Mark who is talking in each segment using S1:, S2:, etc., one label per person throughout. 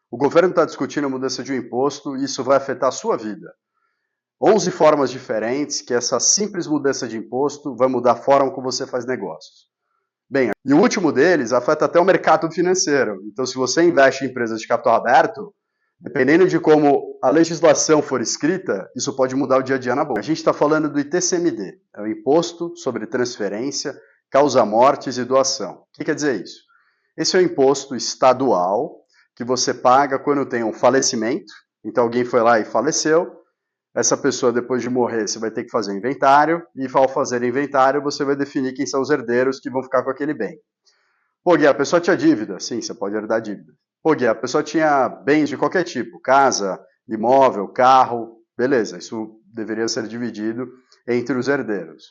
S1: O governo está discutindo a mudança de um imposto e isso vai afetar a sua vida. 11 formas diferentes que essa simples mudança de imposto vai mudar a forma como você faz negócios. Bem, e o último deles afeta até o mercado financeiro. Então, se você investe em empresas de capital aberto, dependendo de como a legislação for escrita, isso pode mudar o dia a dia na bolsa. A gente está falando do ITCMD, é o Imposto sobre Transferência, Causa-Mortes e Doação. O que quer dizer isso? Esse é um imposto estadual que você paga quando tem um falecimento, então alguém foi lá e faleceu, essa pessoa depois de morrer você vai ter que fazer inventário, e ao fazer inventário você vai definir quem são os herdeiros que vão ficar com aquele bem. Pô, Gui, a pessoa tinha dívida, sim, você pode herdar dívida. Pô, Gui, a pessoa tinha bens de qualquer tipo, casa, imóvel, carro, beleza, isso deveria ser dividido entre os herdeiros.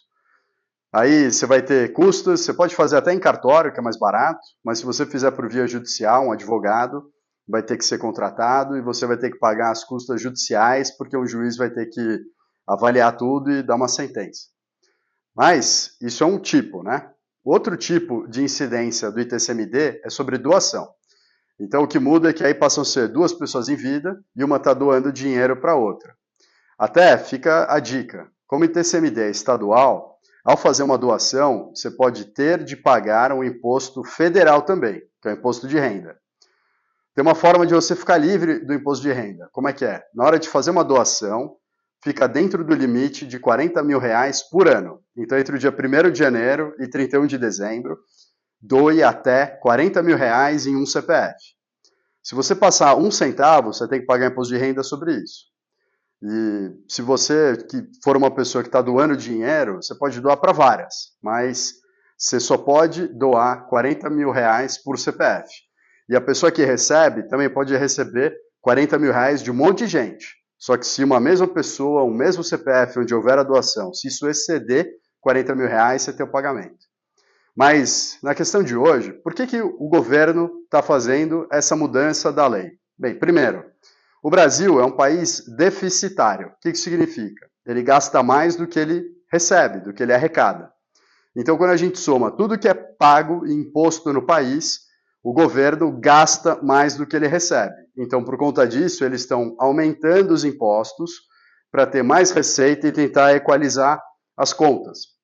S1: Aí você vai ter custos, você pode fazer até em cartório, que é mais barato, mas se você fizer por via judicial, um advogado vai ter que ser contratado e você vai ter que pagar as custas judiciais, porque um juiz vai ter que avaliar tudo e dar uma sentença. Mas isso é um tipo, né? Outro tipo de incidência do ITCMD é sobre doação. Então o que muda é que aí passam a ser duas pessoas em vida e uma está doando dinheiro para outra. Até fica a dica, como o ITCMD é estadual, ao fazer uma doação, você pode ter de pagar um imposto federal também, que é o imposto de renda. Tem uma forma de você ficar livre do imposto de renda. Como é que é? Na hora de fazer uma doação, fica dentro do limite de R$40 mil por ano. Então, entre o dia 1º de janeiro e 31 de dezembro, doe até R$40 mil em um CPF. Se você passar um centavo, você tem que pagar imposto de renda sobre isso. E se você que for uma pessoa que está doando dinheiro, você pode doar para várias, mas você só pode doar R$40 mil por CPF. E a pessoa que recebe também pode receber R$40 mil de um monte de gente. Só que se uma mesma pessoa, um mesmo CPF onde houver a doação, se isso exceder R$40 mil, você tem o pagamento. Mas, na questão de hoje, por que o governo está fazendo essa mudança da lei? Bem, primeiro, o Brasil é um país deficitário. O que isso significa? Ele gasta mais do que ele recebe, do que ele arrecada. Então, quando a gente soma tudo que é pago e imposto no país, o governo gasta mais do que ele recebe. Então, por conta disso, eles estão aumentando os impostos para ter mais receita e tentar equalizar as contas.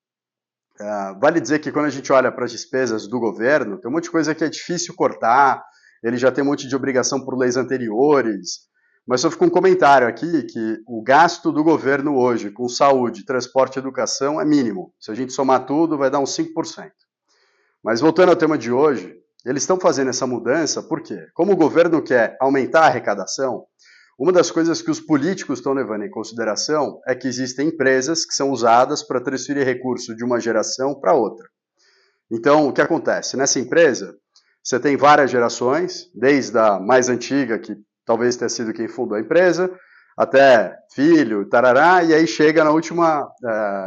S1: Vale dizer que quando a gente olha para as despesas do governo, tem um monte de coisa que é difícil cortar, ele já tem um monte de obrigação por leis anteriores, mas só fica um comentário aqui que o gasto do governo hoje com saúde, transporte e educação é mínimo. Se a gente somar tudo, vai dar uns 5%. Mas voltando ao tema de hoje, eles estão fazendo essa mudança porque, como o governo quer aumentar a arrecadação, uma das coisas que os políticos estão levando em consideração é que existem empresas que são usadas para transferir recurso de uma geração para outra. Então, o que acontece? Nessa empresa, você tem várias gerações, desde a mais antiga, que talvez tenha sido quem fundou a empresa, até filho, tarará, e aí chega na última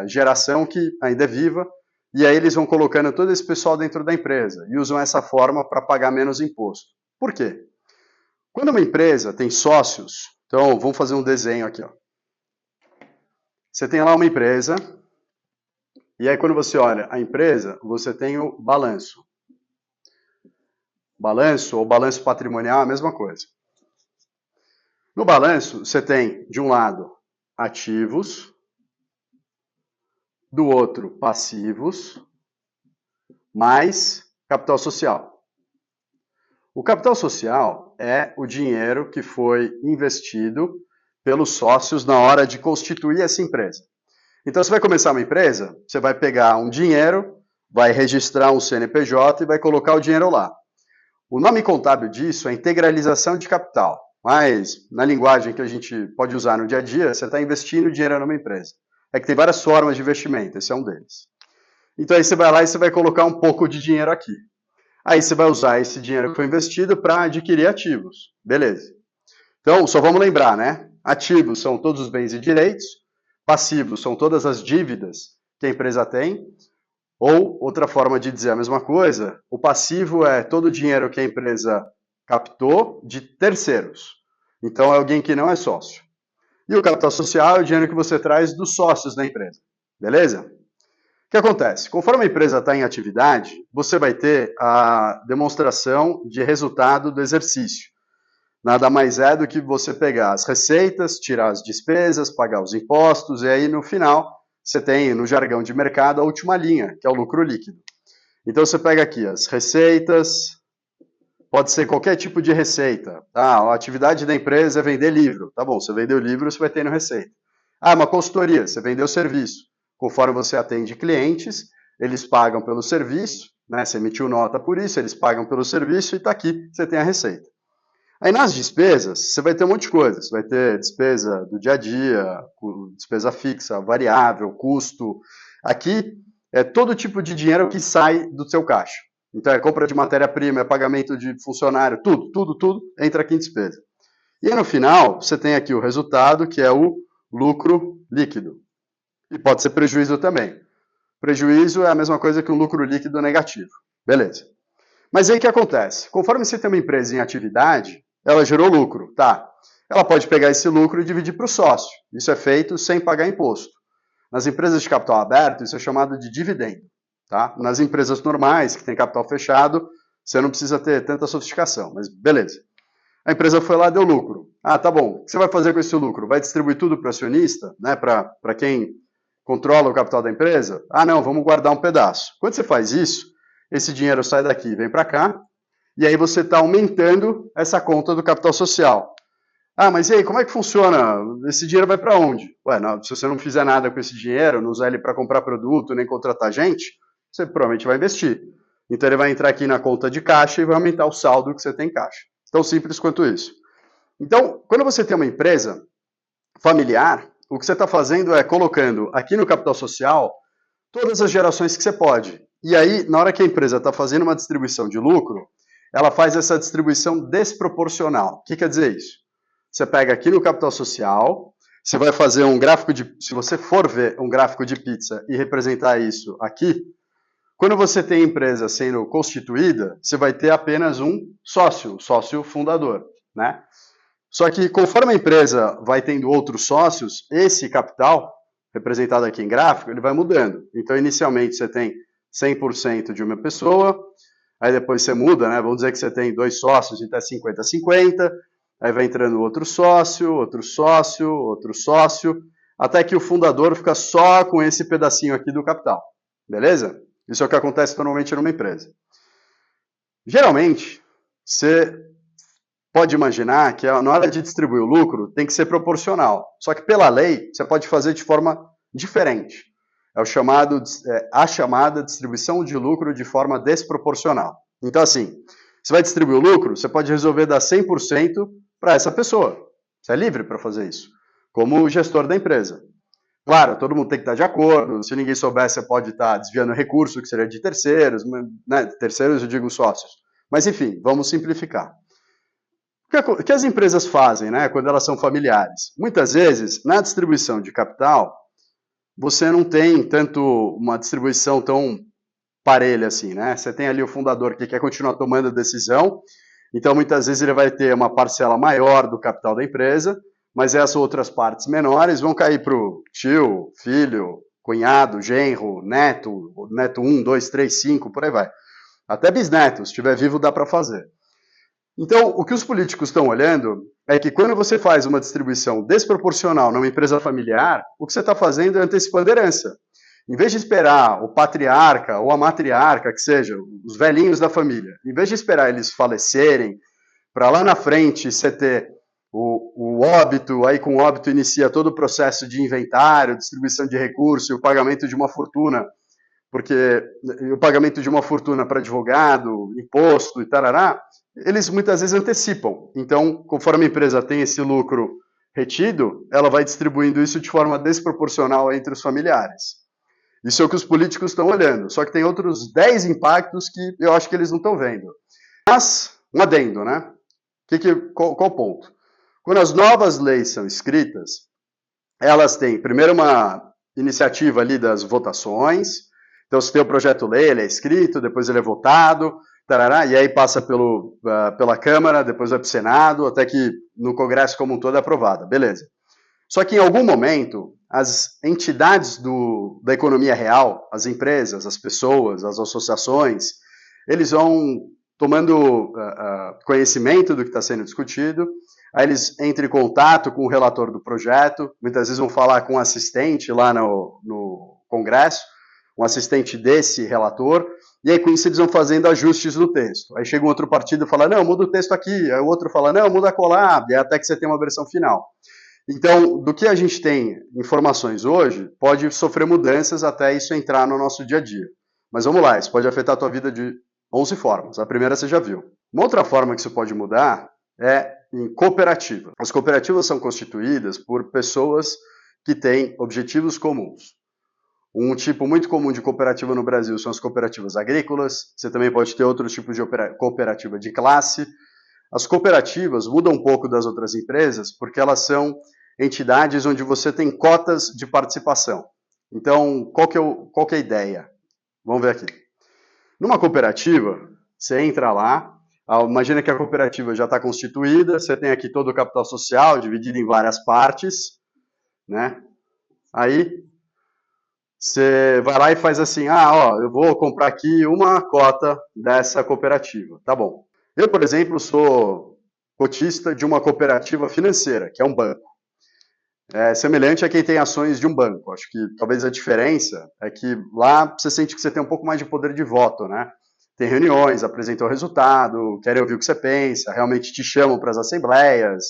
S1: geração que ainda é viva, e aí eles vão colocando todo esse pessoal dentro da empresa e usam essa forma para pagar menos imposto. Por quê? Quando uma empresa tem sócios, então vamos fazer um desenho aqui, ó. Você tem lá uma empresa, e aí quando você olha a empresa, você tem o balanço. Balanço ou balanço patrimonial é a mesma coisa. No balanço, você tem, de um lado, ativos, do outro, passivos, mais capital social. O capital social é o dinheiro que foi investido pelos sócios na hora de constituir essa empresa. Então, você vai começar uma empresa, você vai pegar um dinheiro, vai registrar um CNPJ e vai colocar o dinheiro lá. O nome contábil disso é integralização de capital, mas na linguagem que a gente pode usar no dia a dia, você está investindo dinheiro numa empresa. É que tem várias formas de investimento, esse é um deles. Então aí você vai lá e você vai colocar um pouco de dinheiro aqui. Aí você vai usar esse dinheiro que foi investido para adquirir ativos. Beleza. Então, só vamos lembrar, né? Ativos são todos os bens e direitos, passivos são todas as dívidas que a empresa tem, ou, outra forma de dizer a mesma coisa, o passivo é todo o dinheiro que a empresa captou de terceiros. Então, é alguém que não é sócio. E o capital social é o dinheiro que você traz dos sócios da empresa. Beleza? O que acontece? Conforme a empresa está em atividade, você vai ter a demonstração de resultado do exercício. nada mais é do que você pegar as receitas, tirar as despesas, pagar os impostos, e aí no final você tem, no jargão de mercado, a última linha, que é o lucro líquido. Então você pega aqui as receitas, pode ser qualquer tipo de receita. A atividade da empresa é vender livro. Tá bom, você vendeu livro, você vai ter no receita. Uma consultoria, você vendeu serviço. Conforme você atende clientes, eles pagam pelo serviço, né? Você emitiu nota por isso, eles pagam pelo serviço e está aqui, você tem a receita. Aí nas despesas, você vai ter um monte de coisa. Você vai ter despesa do dia a dia, despesa fixa, variável, custo. Aqui é todo tipo de dinheiro que sai do seu caixa. Então é compra de matéria-prima, é pagamento de funcionário, tudo entra aqui em despesa. E aí, no final, você tem aqui o resultado, que é o lucro líquido. E pode ser prejuízo também. Prejuízo é a mesma coisa que um lucro líquido negativo. Beleza. Mas aí o que acontece? Conforme você tem uma empresa em atividade, ela gerou lucro, tá? Ela pode pegar esse lucro e dividir para o sócio. Isso é feito sem pagar imposto. Nas empresas de capital aberto, isso é chamado de dividendo. Tá? Nas empresas normais, que tem capital fechado, você não precisa ter tanta sofisticação, mas beleza. A empresa foi lá, deu lucro. Tá bom. O que você vai fazer com esse lucro? Vai distribuir tudo para o acionista, né? Para quem controla o capital da empresa? Não, vamos guardar um pedaço. Quando você faz isso, esse dinheiro sai daqui e vem para cá, e aí você está aumentando essa conta do capital social. Mas e aí, como é que funciona? Esse dinheiro vai para onde? Se você não fizer nada com esse dinheiro, não usar ele para comprar produto, nem contratar gente, você provavelmente vai investir. Então ele vai entrar aqui na conta de caixa e vai aumentar o saldo que você tem em caixa. Tão simples quanto isso. Então, quando você tem uma empresa familiar, o que você está fazendo é colocando aqui no capital social todas as gerações que você pode. E aí, na hora que a empresa está fazendo uma distribuição de lucro, ela faz essa distribuição desproporcional. O que quer dizer isso? Você pega aqui no capital social, você vai fazer um gráfico de... Se você for ver um gráfico de pizza e representar isso aqui, quando você tem a empresa sendo constituída, você vai ter apenas um sócio, o sócio fundador, né? Só que conforme a empresa vai tendo outros sócios, esse capital, representado aqui em gráfico, ele vai mudando. Então, inicialmente, você tem 100% de uma pessoa, aí depois você muda, né? Vamos dizer que você tem 2 sócios, então é 50-50, aí vai entrando outro sócio, até que o fundador fica só com esse pedacinho aqui do capital, beleza? Isso é o que acontece normalmente numa empresa. Geralmente, você pode imaginar que na hora de distribuir o lucro tem que ser proporcional. Só que pela lei, você pode fazer de forma diferente. É a chamada distribuição de lucro de forma desproporcional. Então, assim, você vai distribuir o lucro, você pode resolver dar 100% para essa pessoa. Você é livre para fazer isso, como gestor da empresa. Claro, todo mundo tem que estar de acordo. Se ninguém souber, você pode estar desviando recurso, que seria de terceiros, né? Terceiros eu digo sócios. Mas enfim, vamos simplificar. O que as empresas fazem, né, quando elas são familiares? Muitas vezes, na distribuição de capital, você não tem tanto uma distribuição tão parelha assim, né? Você tem ali o fundador que quer continuar tomando a decisão, então muitas vezes ele vai ter uma parcela maior do capital da empresa, mas essas outras partes menores vão cair para o tio, filho, cunhado, genro, neto 1, 2, 3, 5, por aí vai. Até bisneto, se estiver vivo dá para fazer. Então, o que os políticos estão olhando é que quando você faz uma distribuição desproporcional numa empresa familiar, o que você está fazendo é antecipando herança. Em vez de esperar o patriarca ou a matriarca, que seja, os velhinhos da família, em vez de esperar eles falecerem, para lá na frente você ter o óbito, aí com o óbito inicia todo o processo de inventário, distribuição de recursos e o pagamento de uma fortuna, porque o pagamento de uma fortuna para advogado, imposto e tarará, eles muitas vezes antecipam. Então, conforme a empresa tem esse lucro retido, ela vai distribuindo isso de forma desproporcional entre os familiares. Isso é o que os políticos estão olhando. Só que tem outros 10 impactos que eu acho que eles não estão vendo. Mas, um adendo, né? Qual o ponto? Quando as novas leis são escritas, elas têm, primeiro, uma iniciativa ali das votações. Então, se tem o projeto-lei, ele é escrito, depois ele é votado, tarará, e aí passa pela Câmara, depois vai para o Senado, até que no Congresso como um todo é aprovada. Beleza. Só que em algum momento, as entidades da economia real, as empresas, as pessoas, as associações, eles vão tomando conhecimento do que está sendo discutido, aí eles entram em contato com o relator do projeto, muitas vezes vão falar com um assistente lá no Congresso, um assistente desse relator, e aí com isso eles vão fazendo ajustes no texto. Aí chega um outro partido e fala, não, muda o texto aqui, aí o outro fala, não, muda colar, e até que você tem uma versão final. Então, do que a gente tem informações hoje, pode sofrer mudanças até isso entrar no nosso dia a dia. Mas vamos lá, isso pode afetar a tua vida de 11 formas. A primeira você já viu. Uma outra forma que isso pode mudar é em cooperativa. As cooperativas são constituídas por pessoas que têm objetivos comuns. Um tipo muito comum de cooperativa no Brasil são as cooperativas agrícolas. Você também pode ter outros tipos de cooperativa de classe. As cooperativas mudam um pouco das outras empresas porque elas são entidades onde você tem cotas de participação. Então, qual que é a ideia? Vamos ver aqui. Numa cooperativa, você entra lá, imagina que a cooperativa já está constituída, você tem aqui todo o capital social dividido em várias partes, né? Aí, você vai lá e faz assim, eu vou comprar aqui uma cota dessa cooperativa, tá bom. Eu, por exemplo, sou cotista de uma cooperativa financeira, que é um banco. É semelhante a quem tem ações de um banco. Acho que talvez a diferença é que lá você sente que você tem um pouco mais de poder de voto, né? Tem reuniões, apresentam o resultado, querem ouvir o que você pensa, realmente te chamam para as assembleias,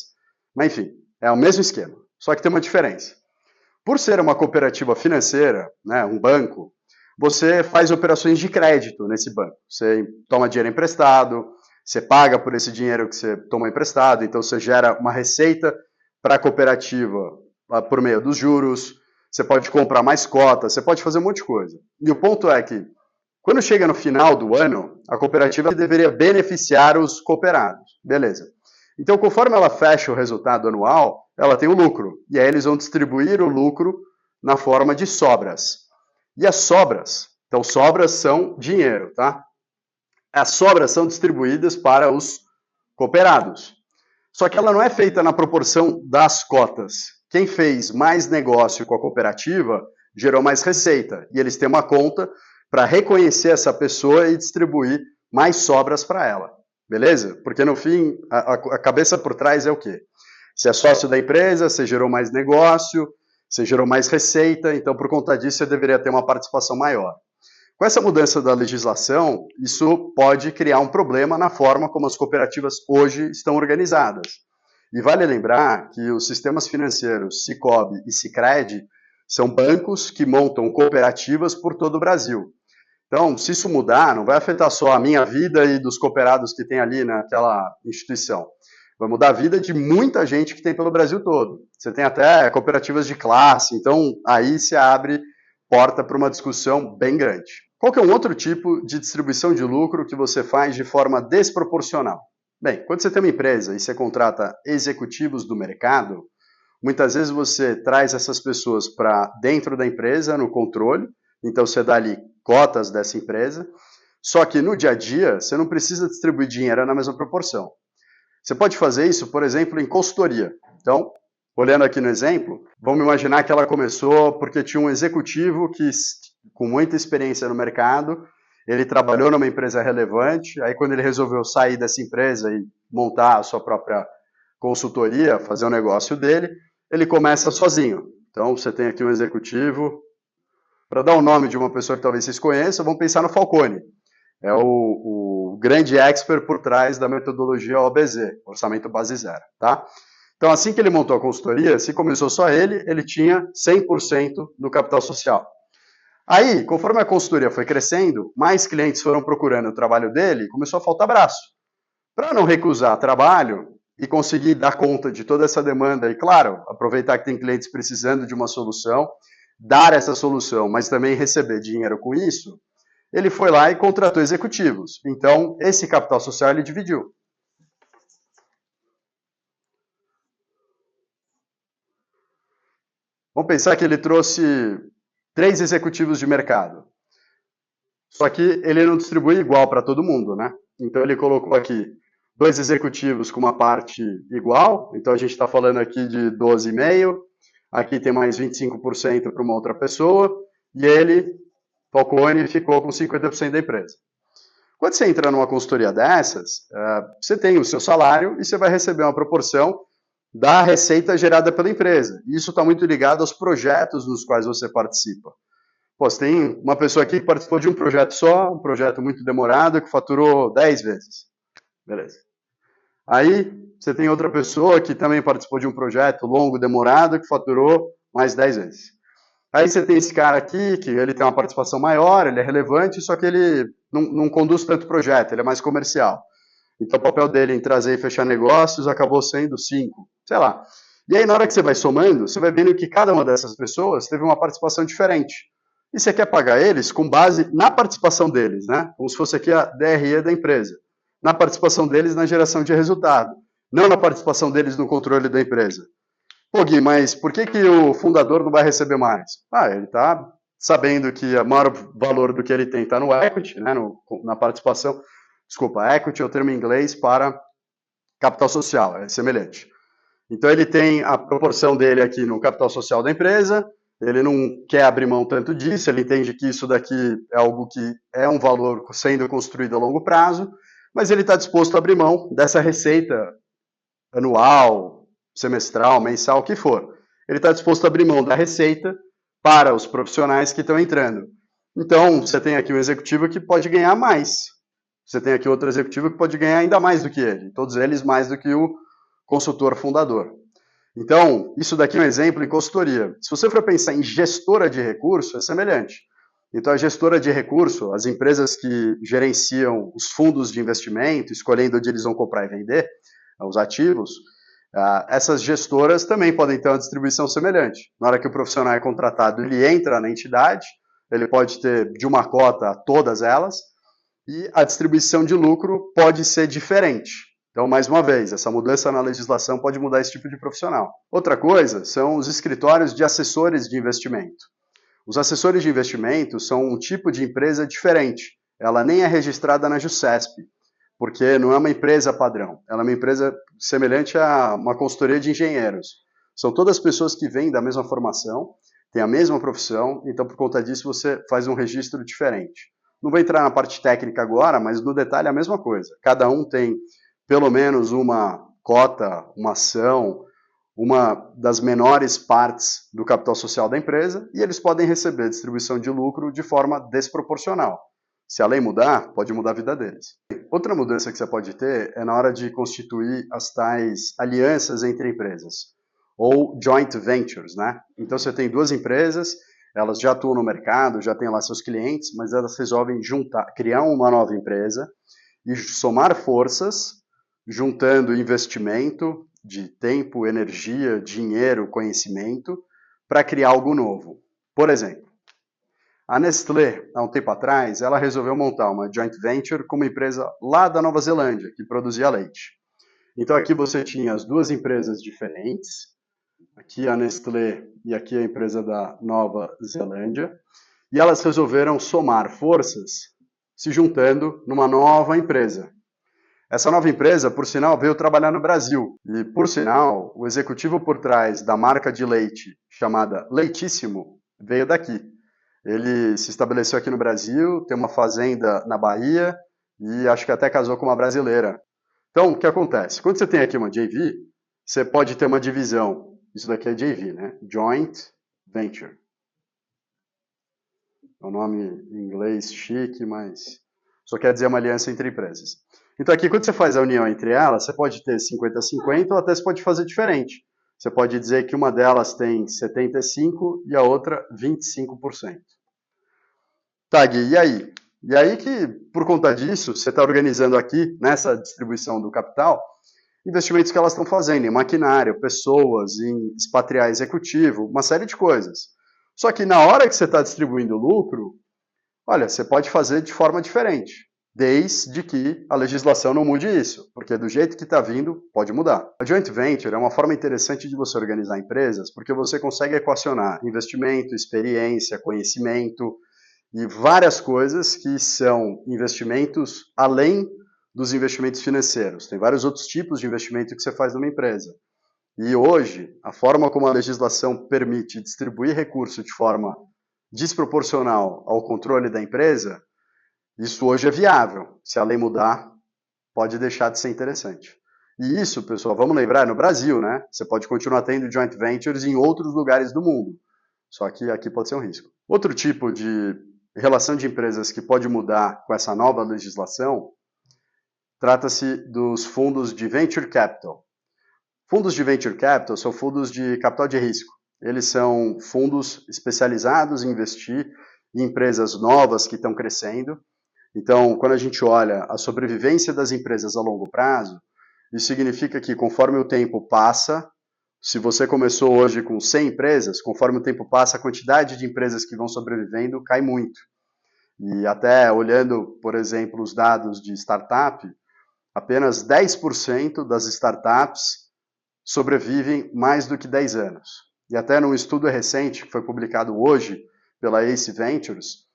S1: mas enfim, é o mesmo esquema, só que tem uma diferença. Por ser uma cooperativa financeira, né, um banco, você faz operações de crédito nesse banco. Você toma dinheiro emprestado, você paga por esse dinheiro que você tomou emprestado, então você gera uma receita para a cooperativa por meio dos juros, você pode comprar mais cotas, você pode fazer um monte de coisa. E o ponto é que, quando chega no final do ano, a cooperativa deveria beneficiar os cooperados. Beleza. Então, conforme ela fecha o resultado anual, ela tem o lucro. E aí eles vão distribuir o lucro na forma de sobras. E as sobras, então sobras são dinheiro, tá? As sobras são distribuídas para os cooperados. Só que ela não é feita na proporção das cotas. Quem fez mais negócio com a cooperativa gerou mais receita. E eles têm uma conta para reconhecer essa pessoa e distribuir mais sobras para ela. Beleza? Porque no fim, a cabeça por trás é o quê? Você é sócio da empresa, você gerou mais negócio, você gerou mais receita, então por conta disso você deveria ter uma participação maior. Com essa mudança da legislação, isso pode criar um problema na forma como as cooperativas hoje estão organizadas. E vale lembrar que os sistemas financeiros Sicoob e Sicredi são bancos que montam cooperativas por todo o Brasil. Então, se isso mudar, não vai afetar só a minha vida e dos cooperados que tem ali naquela instituição. Vai mudar a vida de muita gente que tem pelo Brasil todo. Você tem até cooperativas de classe, então aí se abre porta para uma discussão bem grande. Qual que é um outro tipo de distribuição de lucro que você faz de forma desproporcional? Bem, quando você tem uma empresa e você contrata executivos do mercado, muitas vezes você traz essas pessoas para dentro da empresa, no controle, então você dá ali cotas dessa empresa, só que no dia a dia você não precisa distribuir dinheiro na mesma proporção. Você pode fazer isso, por exemplo, em consultoria. Então, olhando aqui no exemplo, vamos imaginar que ela começou porque tinha um executivo que, com muita experiência no mercado, ele trabalhou numa empresa relevante, aí quando ele resolveu sair dessa empresa e montar a sua própria consultoria, fazer o negócio dele, ele começa sozinho. Então, você tem aqui um executivo, para dar o nome de uma pessoa que talvez vocês conheçam, vamos pensar no Falcone. É o grande expert por trás da metodologia OBZ, Orçamento Base Zero, tá? Então, assim que ele montou a consultoria, se começou só ele tinha 100% do capital social. Aí, conforme a consultoria foi crescendo, mais clientes foram procurando o trabalho dele, começou a faltar braço. Para não recusar trabalho e conseguir dar conta de toda essa demanda, e claro, aproveitar que tem clientes precisando de uma solução, dar essa solução, mas também receber dinheiro com isso, ele foi lá e contratou executivos. Então, esse capital social ele dividiu. Vamos pensar que ele trouxe 3 executivos de mercado. Só que ele não distribui igual para todo mundo, né? Então ele colocou aqui 2 executivos com uma parte igual, então a gente está falando aqui de 12,5%, aqui tem mais 25% para uma outra pessoa, e ele, Falcone, ficou com 50% da empresa. Quando você entra numa consultoria dessas, você tem o seu salário e você vai receber uma proporção da receita gerada pela empresa. E isso está muito ligado aos projetos nos quais você participa. Pô, você tem uma pessoa aqui que participou de um projeto só, um projeto muito demorado, que faturou 10 vezes. Beleza. Aí você tem outra pessoa que também participou de um projeto longo, demorado, que faturou mais 10 vezes. Aí você tem esse cara aqui, que ele tem uma participação maior, ele é relevante, só que ele não conduz tanto projeto, ele é mais comercial. Então o papel dele em trazer e fechar negócios acabou sendo 5, sei lá. E aí na hora que você vai somando, você vai vendo que cada uma dessas pessoas teve uma participação diferente. E você quer pagar eles com base na participação deles, né? Como se fosse aqui a DRE da empresa. Na participação deles na geração de resultado, não na participação deles no controle da empresa. Pô, Gui, mas por que o fundador não vai receber mais? Ele está sabendo que o maior valor do que ele tem está no equity, né, na participação. Desculpa, equity é o termo em inglês para capital social, é semelhante. Então ele tem a proporção dele aqui no capital social da empresa, ele não quer abrir mão tanto disso, ele entende que isso daqui é algo que é um valor sendo construído a longo prazo, mas ele está disposto a abrir mão dessa receita anual, semestral, mensal, o que for. Ele está disposto a abrir mão da receita para os profissionais que estão entrando. Então, você tem aqui um executivo que pode ganhar mais. Você tem aqui outro executivo que pode ganhar ainda mais do que ele. Todos eles mais do que o consultor fundador. Então, isso daqui é um exemplo em consultoria. Se você for pensar em gestora de recurso, é semelhante. Então, a gestora de recurso, as empresas que gerenciam os fundos de investimento, escolhendo onde eles vão comprar e vender os ativos, essas gestoras também podem ter uma distribuição semelhante. Na hora que o profissional é contratado, ele entra na entidade, ele pode ter de uma cota a todas elas, e a distribuição de lucro pode ser diferente. Então, mais uma vez, essa mudança na legislação pode mudar esse tipo de profissional. Outra coisa são os escritórios de assessores de investimento. Os assessores de investimento são um tipo de empresa diferente. Ela nem é registrada na JUSESP, porque não é uma empresa padrão. Ela é uma empresa semelhante a uma consultoria de engenheiros. São todas pessoas que vêm da mesma formação, têm a mesma profissão, então por conta disso você faz um registro diferente. Não vou entrar na parte técnica agora, mas no detalhe é a mesma coisa. Cada um tem pelo menos uma cota, uma ação, uma das menores partes do capital social da empresa, e eles podem receber distribuição de lucro de forma desproporcional. Se a lei mudar, pode mudar a vida deles. Outra mudança que você pode ter é na hora de constituir as tais alianças entre empresas, ou joint ventures, né? Então você tem duas empresas, elas já atuam no mercado, já têm lá seus clientes, mas elas resolvem criar uma nova empresa e somar forças, juntando investimento de tempo, energia, dinheiro, conhecimento, para criar algo novo. Por exemplo, a Nestlé, há um tempo atrás, ela resolveu montar uma joint venture com uma empresa lá da Nova Zelândia, que produzia leite. Então aqui você tinha as duas empresas diferentes, aqui a Nestlé e aqui a empresa da Nova Zelândia, e elas resolveram somar forças, se juntando numa nova empresa. Essa nova empresa, por sinal, veio trabalhar no Brasil. E, por sinal, o executivo por trás da marca de leite chamada Leitíssimo veio daqui. Ele se estabeleceu aqui no Brasil, tem uma fazenda na Bahia e acho que até casou com uma brasileira. Então, o que acontece? Quando você tem aqui uma JV, você pode ter uma divisão. Isso daqui é JV, né? Joint Venture. É um nome em inglês chique, mas só quer dizer uma aliança entre empresas. Então aqui, quando você faz a união entre elas, você pode ter 50-50 ou até você pode fazer diferente. Você pode dizer que uma delas tem 75% e a outra 25%. Tá, Gui, e aí? E aí que, por conta disso, você está organizando aqui, nessa distribuição do capital, investimentos que elas estão fazendo em maquinário, pessoas, em expatriar executivo, uma série de coisas. Só que na hora que você está distribuindo o lucro, olha, você pode fazer de forma diferente, desde que a legislação não mude isso, porque do jeito que está vindo, pode mudar. A joint venture é uma forma interessante de você organizar empresas, porque você consegue equacionar investimento, experiência, conhecimento e várias coisas que são investimentos além dos investimentos financeiros. Tem vários outros tipos de investimento que você faz numa empresa. E hoje, a forma como a legislação permite distribuir recurso de forma desproporcional ao controle da empresa, Isso hoje é viável. Se a lei mudar, pode deixar de ser interessante. E isso, pessoal, vamos lembrar, no Brasil, né? Você pode continuar tendo joint ventures em outros lugares do mundo. Só que aqui pode ser um risco. Outro tipo de relação de empresas que pode mudar com essa nova legislação trata-se dos fundos de venture capital. Fundos de venture capital são fundos de capital de risco. Eles são fundos especializados em investir em empresas novas que estão crescendo. Então, quando a gente olha a sobrevivência das empresas a longo prazo, isso significa que conforme o tempo passa, se você começou hoje com 100 empresas, conforme o tempo passa, a quantidade de empresas que vão sobrevivendo cai muito. E até olhando, por exemplo, os dados de startup, apenas 10% das startups sobrevivem mais do que 10 anos. E até num estudo recente, que foi publicado hoje pela Ace Ventures,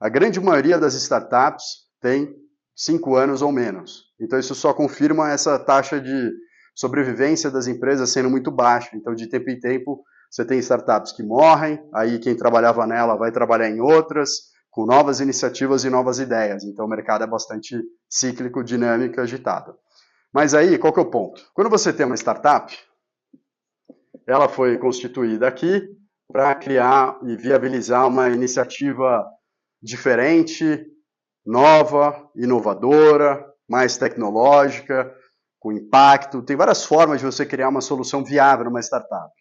S1: a grande maioria das startups tem 5 anos ou menos. Então isso só confirma essa taxa de sobrevivência das empresas sendo muito baixa. Então de tempo em tempo você tem startups que morrem, aí quem trabalhava nela vai trabalhar em outras, com novas iniciativas e novas ideias. Então o mercado é bastante cíclico, dinâmico e agitado. Mas aí, qual que é o ponto? Quando você tem uma startup, ela foi constituída aqui para criar e viabilizar uma iniciativa diferente, nova, inovadora, mais tecnológica, com impacto. Tem várias formas de você criar uma solução viável numa startup.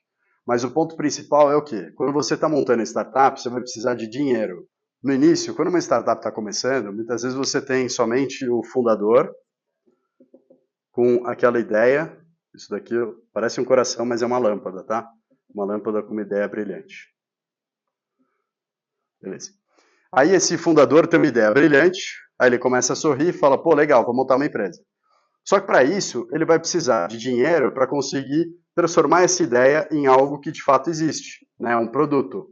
S1: Mas o ponto principal é o quê? Quando você está montando a startup, você vai precisar de dinheiro. No início, quando uma startup está começando, muitas vezes você tem somente o fundador com aquela ideia. Isso daqui parece um coração, mas é uma lâmpada, tá? Uma lâmpada com uma ideia brilhante. Beleza. Aí esse fundador tem uma ideia brilhante, aí ele começa a sorrir e fala, pô, legal, vou montar uma empresa. Só que para isso, ele vai precisar de dinheiro para conseguir transformar essa ideia em algo que de fato existe, né? Um produto.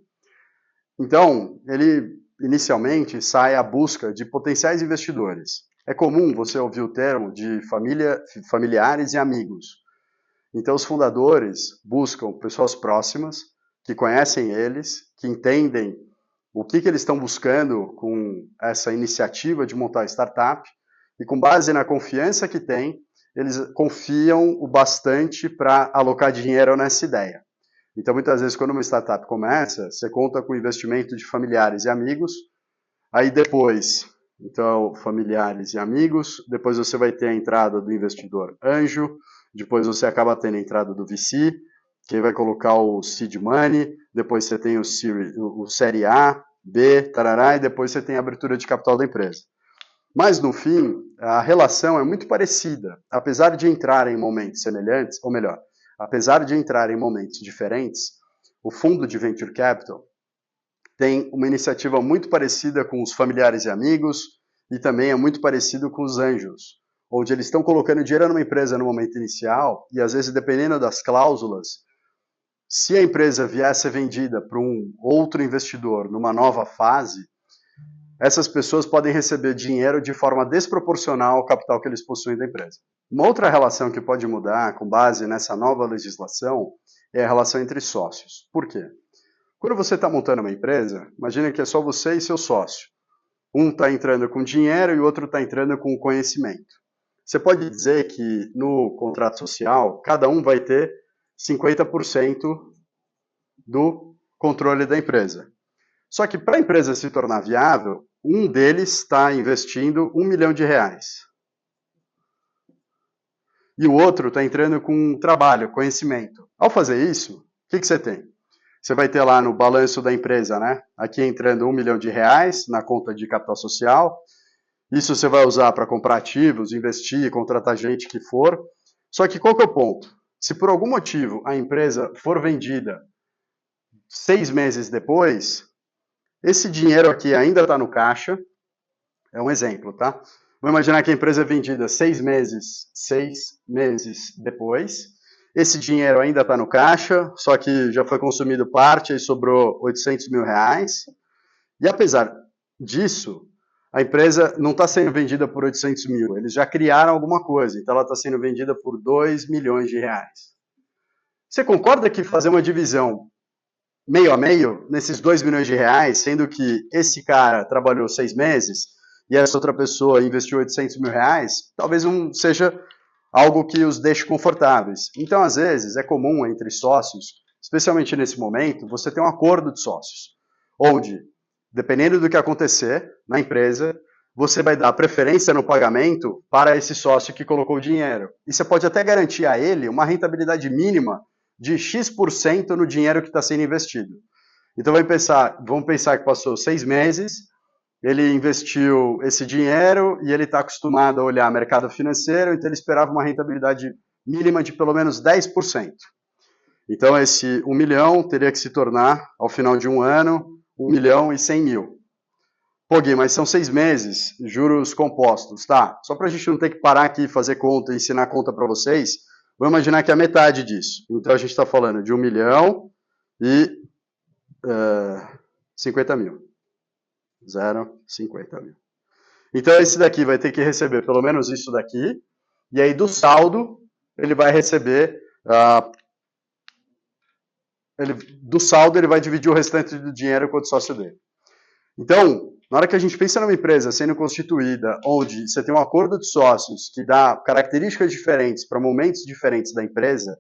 S1: Então, ele inicialmente sai à busca de potenciais investidores. É comum você ouvir o termo de familiares e amigos. Então, os fundadores buscam pessoas próximas, que conhecem eles, que entendem o que eles estão buscando com essa iniciativa de montar a startup, e com base na confiança que têm, eles confiam o bastante para alocar dinheiro nessa ideia. Então, muitas vezes, quando uma startup começa, você conta com investimento de familiares e amigos, aí depois, então, familiares e amigos, depois você vai ter a entrada do investidor anjo, depois você acaba tendo a entrada do VC, que vai colocar o seed money, depois você tem o série A, B, tarará, e depois você tem a abertura de capital da empresa. Mas, no fim, a relação é muito parecida. Apesar de entrar em momentos semelhantes, ou melhor, apesar de entrar em momentos diferentes, o fundo de Venture Capital tem uma iniciativa muito parecida com os familiares e amigos, e também é muito parecido com os anjos, onde eles estão colocando dinheiro numa empresa no momento inicial, e às vezes, dependendo das cláusulas, se a empresa vier a ser vendida para um outro investidor numa nova fase, essas pessoas podem receber dinheiro de forma desproporcional ao capital que eles possuem da empresa. Uma outra relação que pode mudar com base nessa nova legislação é a relação entre sócios. Por quê? Quando você está montando uma empresa, imagina que é só você e seu sócio. Um está entrando com dinheiro e o outro está entrando com conhecimento. Você pode dizer que no contrato social, cada um vai ter 50% do controle da empresa. Só que para a empresa se tornar viável, um deles está investindo R$1 milhão. E o outro está entrando com trabalho, conhecimento. Ao fazer isso, o que você tem? Você vai ter lá no balanço da empresa, né? Aqui entrando R$1 milhão na conta de capital social. Isso você vai usar para comprar ativos, investir, contratar gente que for. Só que qual que é o ponto? Se por algum motivo a empresa for vendida 6 meses depois, esse dinheiro aqui ainda está no caixa. É um exemplo, tá? Vamos imaginar que a empresa é vendida 6 meses depois. Esse dinheiro ainda está no caixa, só que já foi consumido parte e sobrou R$800 mil. E apesar disso, a empresa não está sendo vendida por 800 mil. Eles já criaram alguma coisa, então ela está sendo vendida por R$2 milhões. Você concorda que fazer uma divisão meio a meio nesses R$2 milhões, sendo que esse cara trabalhou 6 meses, e essa outra pessoa investiu 800 mil reais, talvez não seja algo que os deixe confortáveis. Então, às vezes, é comum entre sócios, especialmente nesse momento, você ter um acordo de sócios, onde, dependendo do que acontecer na empresa, você vai dar preferência no pagamento para esse sócio que colocou o dinheiro. E você pode até garantir a ele uma rentabilidade mínima de X% no dinheiro que está sendo investido. Então vamos pensar que passou 6 meses, ele investiu esse dinheiro e ele está acostumado a olhar mercado financeiro, então ele esperava uma rentabilidade mínima de pelo menos 10%. Então esse 1 milhão teria que se tornar, ao final de um ano, 1 milhão e 100 mil. Pô, Gui, mas são 6 meses, juros compostos, tá? Só para a gente não ter que parar aqui e fazer conta, ensinar conta para vocês, vamos imaginar que é a metade disso. Então a gente está falando de 1 milhão e 50 mil. 0,50 mil. Então esse daqui vai ter que receber pelo menos isso daqui, e aí do saldo ele vai receber, do saldo ele vai dividir o restante do dinheiro com o sócio dele. Então, na hora que a gente pensa numa empresa sendo constituída, onde você tem um acordo de sócios que dá características diferentes para momentos diferentes da empresa,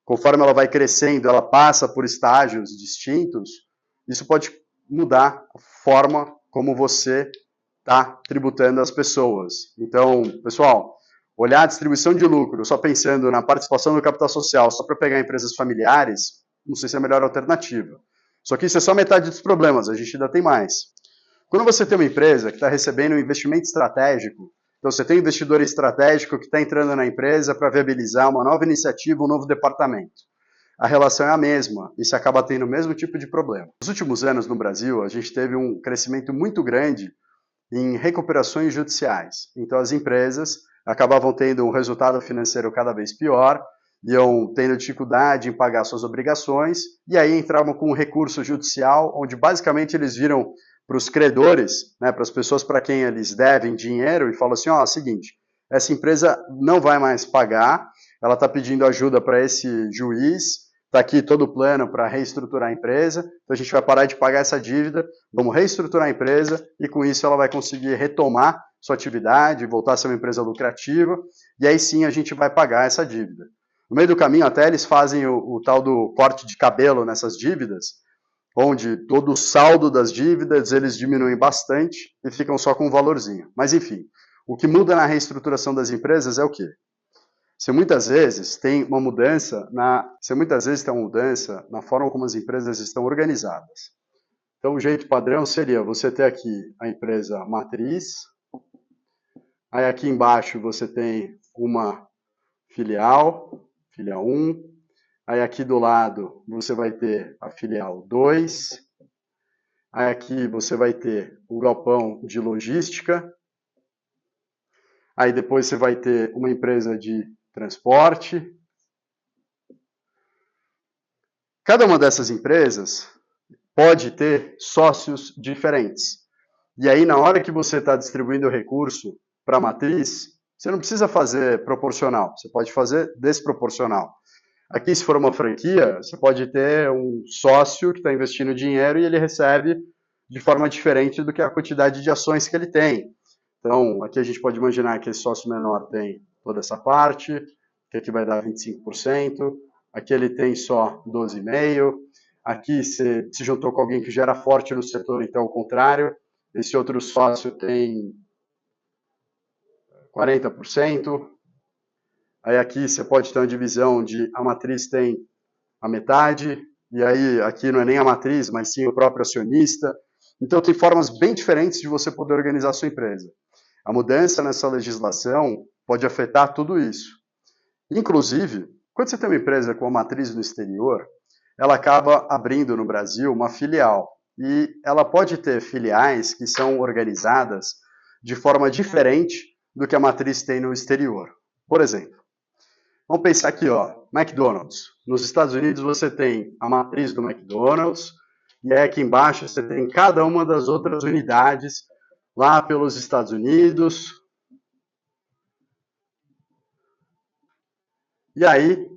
S1: conforme ela vai crescendo, ela passa por estágios distintos, isso pode mudar a forma como você está tributando as pessoas. Então, pessoal, olhar a distribuição de lucro só pensando na participação no capital social, só para pegar empresas familiares, não sei se é a melhor alternativa. Só que isso é só metade dos problemas, a gente ainda tem mais. Quando você tem uma empresa que está recebendo um investimento estratégico, então você tem um investidor estratégico que está entrando na empresa para viabilizar uma nova iniciativa, um novo departamento. A relação é a mesma e se acaba tendo o mesmo tipo de problema. Nos últimos anos no Brasil, a gente teve um crescimento muito grande em recuperações judiciais. Então as empresas acabavam tendo um resultado financeiro cada vez pior, iam tendo dificuldade em pagar suas obrigações, e aí entravam com um recurso judicial, onde basicamente eles viram para os credores, né, para as pessoas para quem eles devem dinheiro, e falam assim, ó, seguinte, essa empresa não vai mais pagar, ela está pedindo ajuda para esse juiz, está aqui todo o plano para reestruturar a empresa, então a gente vai parar de pagar essa dívida, vamos reestruturar a empresa, e com isso ela vai conseguir retomar sua atividade, voltar a ser uma empresa lucrativa, e aí sim a gente vai pagar essa dívida. No meio do caminho até eles fazem o tal do corte de cabelo nessas dívidas, onde todo o saldo das dívidas eles diminuem bastante e ficam só com um valorzinho. Mas enfim, o que muda na reestruturação das empresas é o quê? Você muitas vezes tem uma mudança na forma como as empresas estão organizadas. Então o jeito padrão seria você ter aqui a empresa matriz, aí aqui embaixo você tem uma filial 1, aí aqui do lado você vai ter a filial 2, aí aqui você vai ter o galpão de logística, aí depois você vai ter uma empresa de transporte. Cada uma dessas empresas pode ter sócios diferentes. E aí na hora que você está distribuindo o recurso para a matriz, você não precisa fazer proporcional, você pode fazer desproporcional. Aqui, se for uma franquia, você pode ter um sócio que está investindo dinheiro e ele recebe de forma diferente do que a quantidade de ações que ele tem. Então, aqui a gente pode imaginar que esse sócio menor tem toda essa parte, que aqui vai dar 25%, aqui ele tem só 12,5%, aqui você se juntou com alguém que já era forte no setor, então é o contrário, esse outro sócio tem 40%, aí aqui você pode ter uma divisão de a matriz tem a metade, e aí aqui não é nem a matriz, mas sim o próprio acionista. Então tem formas bem diferentes de você poder organizar a sua empresa. A mudança nessa legislação pode afetar tudo isso. Inclusive, quando você tem uma empresa com a matriz no exterior, ela acaba abrindo no Brasil uma filial. E ela pode ter filiais que são organizadas de forma diferente do que a matriz tem no exterior. Por exemplo, vamos pensar aqui, ó, McDonald's. Nos Estados Unidos você tem a matriz do McDonald's, e aí aqui embaixo você tem cada uma das outras unidades lá pelos Estados Unidos. E aí,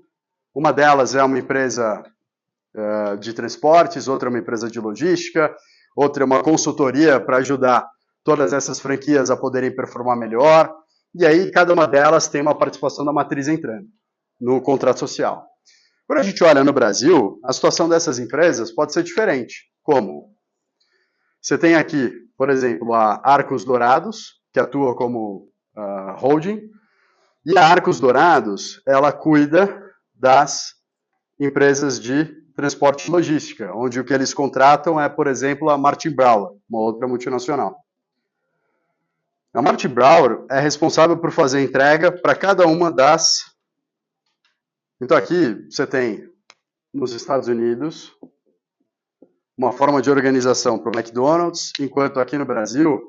S1: uma delas é uma empresa de transportes, outra é uma empresa de logística, outra é uma consultoria para ajudar todas essas franquias a poderem performar melhor, e aí cada uma delas tem uma participação da matriz entrando no contrato social. Quando a gente olha no Brasil, a situação dessas empresas pode ser diferente. Como? Você tem aqui, por exemplo, a Arcos Dourados, que atua como holding, e a Arcos Dourados, ela cuida das empresas de transporte e logística, onde o que eles contratam é, por exemplo, a Martin Brauer, uma outra multinacional. A Martin Brauer é responsável por fazer entrega para cada uma das... Então aqui você tem, nos Estados Unidos, uma forma de organização para o McDonald's, enquanto aqui no Brasil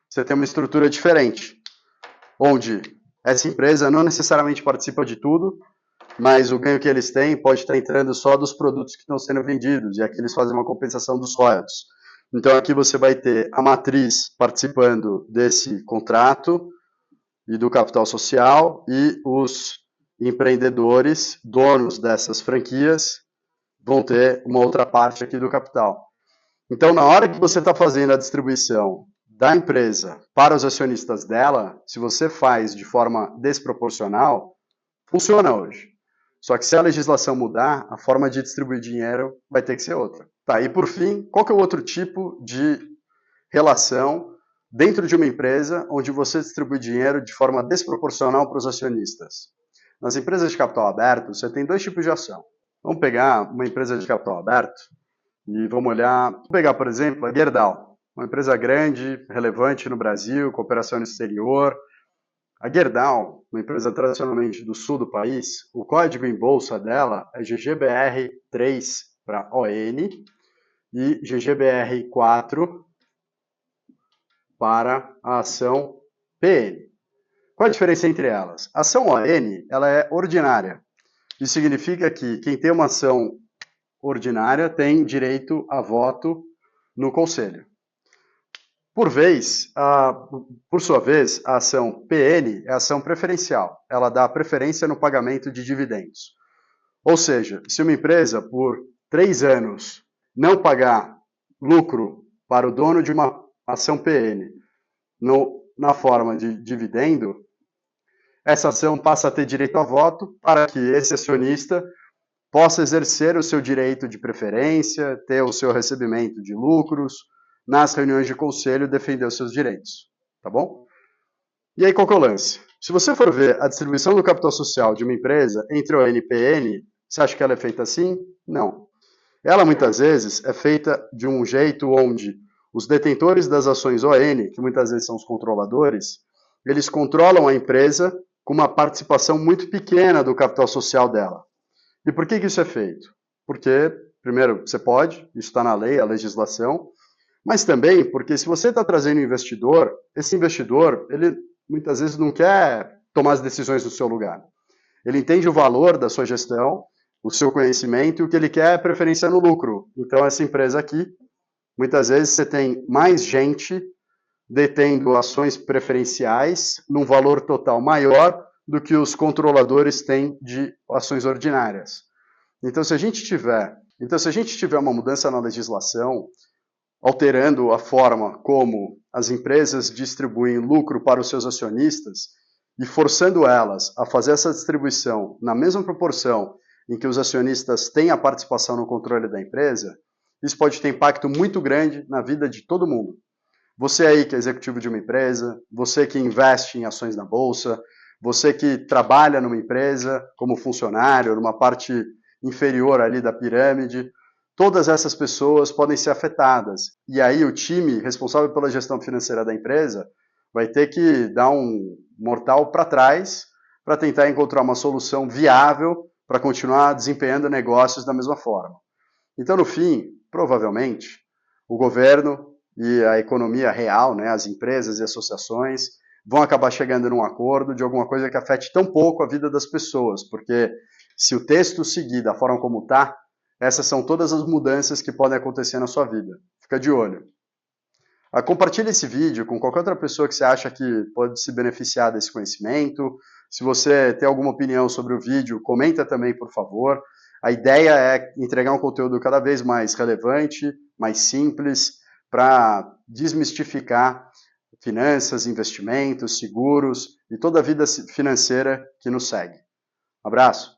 S1: você tem uma estrutura diferente, onde essa empresa não necessariamente participa de tudo, mas o ganho que eles têm pode estar entrando só dos produtos que estão sendo vendidos, e aqui eles fazem uma compensação dos royalties. Então aqui você vai ter a matriz participando desse contrato e do capital social, e os empreendedores, donos dessas franquias, vão ter uma outra parte aqui do capital. Então, na hora que você está fazendo a distribuição da empresa para os acionistas dela, se você faz de forma desproporcional, funciona hoje. Só que se a legislação mudar, a forma de distribuir dinheiro vai ter que ser outra. Tá, e por fim, qual que é o outro tipo de relação dentro de uma empresa onde você distribui dinheiro de forma desproporcional para os acionistas? Nas empresas de capital aberto, você tem dois tipos de ação. Vamos pegar uma empresa de capital aberto e vamos olhar, vamos pegar, por exemplo, a Gerdau, uma empresa grande, relevante no Brasil, com operação no exterior. A Gerdau, uma empresa tradicionalmente do sul do país, o código em bolsa dela é GGBR3 para ON e GGBR4 para a ação PN. Qual a diferença entre elas? A ação ON ela é ordinária. Isso significa que quem tem uma ação ordinária tem direito a voto no conselho. Por sua vez, a ação PN é ação preferencial. Ela dá preferência no pagamento de dividendos. Ou seja, se uma empresa, por 3 anos, não pagar lucro para o dono de uma ação PN na forma de dividendo, essa ação passa a ter direito a voto para que esse acionista possa exercer o seu direito de preferência, ter o seu recebimento de lucros, nas reuniões de conselho, defender os seus direitos, tá bom? E aí, qual que é o lance? Se você for ver a distribuição do capital social de uma empresa entre o NPN, você acha que ela é feita assim? Não. Ela, muitas vezes, é feita de um jeito onde os detentores das ações ON, que muitas vezes são os controladores, eles controlam a empresa com uma participação muito pequena do capital social dela. E por que isso é feito? Porque, primeiro, você pode, isso está na lei, a legislação, mas também porque se você está trazendo um investidor, esse investidor, ele muitas vezes não quer tomar as decisões no seu lugar. Ele entende o valor da sua gestão, o seu conhecimento, e o que ele quer é preferência no lucro. Então, essa empresa aqui, muitas vezes você tem mais gente detendo ações preferenciais num valor total maior do que os controladores têm de ações ordinárias. Então, se a gente tiver uma mudança na legislação, alterando a forma como as empresas distribuem lucro para os seus acionistas e forçando elas a fazer essa distribuição na mesma proporção em que os acionistas têm a participação no controle da empresa, isso pode ter impacto muito grande na vida de todo mundo. Você aí que é executivo de uma empresa, você que investe em ações na bolsa, você que trabalha numa empresa como funcionário, numa parte inferior ali da pirâmide, todas essas pessoas podem ser afetadas. E aí o time responsável pela gestão financeira da empresa vai ter que dar um mortal para trás para tentar encontrar uma solução viável para continuar desempenhando negócios da mesma forma. Então, no fim, provavelmente, o governo e a economia real, né, as empresas e associações, vão acabar chegando num acordo de alguma coisa que afete tão pouco a vida das pessoas, porque se o texto seguir da forma como está, essas são todas as mudanças que podem acontecer na sua vida. Fica de olho. Compartilhe esse vídeo com qualquer outra pessoa que você acha que pode se beneficiar desse conhecimento. Se você tem alguma opinião sobre o vídeo, comenta também, por favor. A ideia é entregar um conteúdo cada vez mais relevante, mais simples, para desmistificar finanças, investimentos, seguros e toda a vida financeira que nos segue. Um abraço!